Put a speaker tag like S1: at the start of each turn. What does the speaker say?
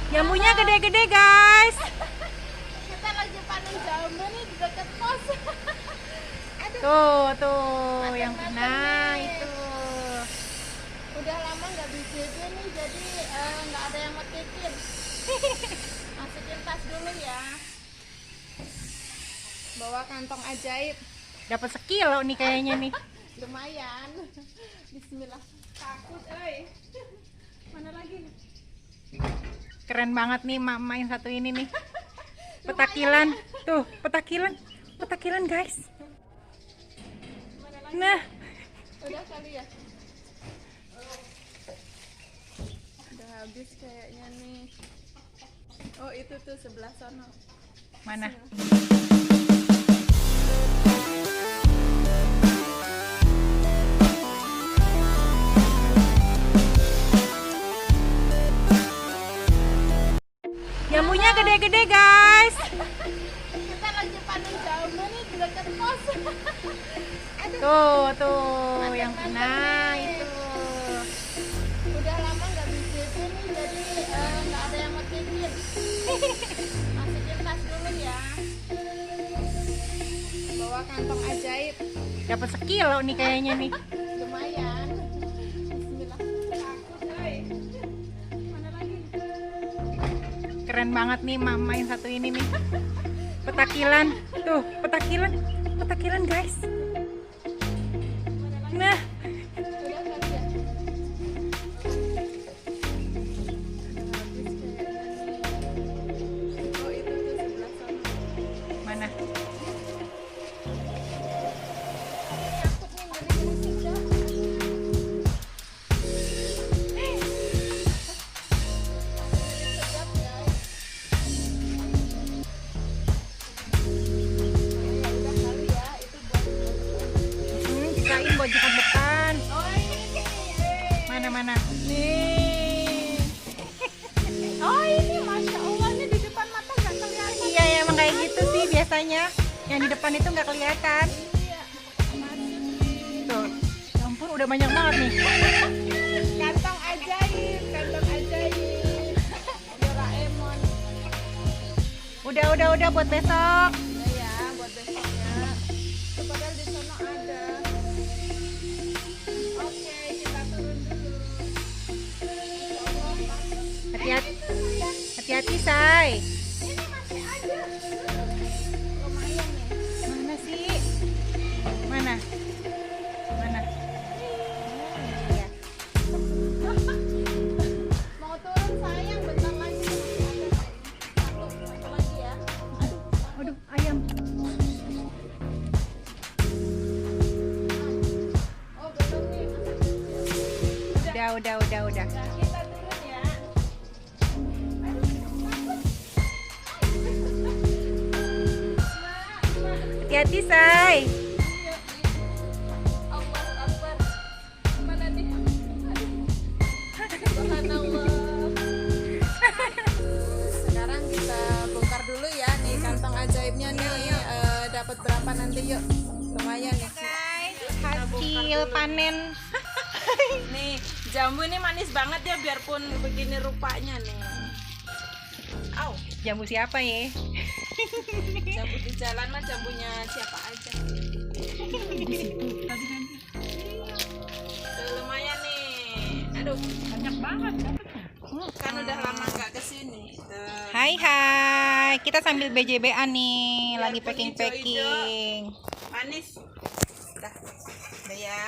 S1: Jambunya gede-gede, guys.
S2: Kita lagi panen jambu nih di dekat pos.
S1: Tuh, yang
S2: Matang-matang
S1: nah
S2: nih.
S1: itu.
S2: Udah lama nggak BJB nih, jadi nggak ada yang metikin. Masukin tas dulu ya. Bawa kantong ajaib.
S1: Dapat sekilo nih kayaknya nih.
S2: Lumayan. Bismillah. Takut, mana lagi?
S1: Keren banget nih mama yang satu ini nih. Petakilan. Tuh, petakilan. Petakilan, guys.
S2: Mana lagi?
S1: Nah,
S2: Udah kali ya? Udah habis kayaknya nih. Oh, itu tuh sebelah sana.
S1: mana? Jambunya gede-gede, guys.
S2: Kita lagi panen jambu nih di dekat pos.
S1: Tuh, yang nah
S2: Matang-matang nih.
S1: itu.
S2: Udah lama nggak BJB nih, jadi nggak ada yang metikin. Masukin tas dulu ya. Bawa kantong ajaib.
S1: Dapat sekilo nih kayaknya nih.
S2: Lumayan. Bismillah. Takut, mana lagi?
S1: Keren banget nih mama yang satu ini nih. Petakilan. Tuh, petakilan. Petakilan, guys.
S2: Mana lagi?
S1: Nah,
S2: Udah kali ya? Habis kayaknya nih. Oh, itu tuh sebelah sana.
S1: mana?
S2: Takut nih ngeri-ngeri sedap. Sedap, guys. Ya udah kali ya, itu buat
S1: Kirain buat jangka depan.
S2: oh ini.
S1: Mana?
S2: Nih. Oh ini Masya Allah nih di depan mata nggak kelihatan.
S1: Iya, ya, emang kayak gitu sih biasanya. Yang di depan itu nggak kelihatan.
S2: Iya. Masuk nih.
S1: Tuh, ya ampun, udah banyak banget nih.
S2: Kantong ajaib, kantong ajaib. Doraemon.
S1: Udah buat besok.
S2: Udah ya buat besoknya. Tuh, padahal di sana ada. Oke, kita turun dulu. Insya Allah masuk.
S1: Hati-hati. Hati-hati, say.
S2: Ini masih ada. Lumayan nih.
S1: Mana sih? Mana? Iya.
S2: Mau turun sayang, bentar lagi masih ada. Satu lagi ya.
S1: Aduh, ayam.
S2: Oh belum nih, masih kecil.
S1: Udah.
S2: Nah, kita turun ya.
S1: Hati-hati, say.
S2: Allahu Akbar. Mana nih? Subhanallah. Sekarang kita bongkar dulu ya nih kantong ajaibnya nih. Dapat berapa nanti yuk? Lumayan nih.
S1: Hasil panen.
S2: Nih, jambu ini manis banget ya biarpun begini rupanya nih. Au,
S1: Jambu siapa ya?
S2: jambu di jalan mah jambunya siapa aja. Tuh, lumayan nih. Aduh,
S1: Banyak banget dapetnya.
S2: kan udah lama nggak kesini. Tuh.
S1: Hai, kita sambil BJB-an nih, lagi
S2: Biarpun
S1: packing.
S2: Manis. Udah. Udah ya.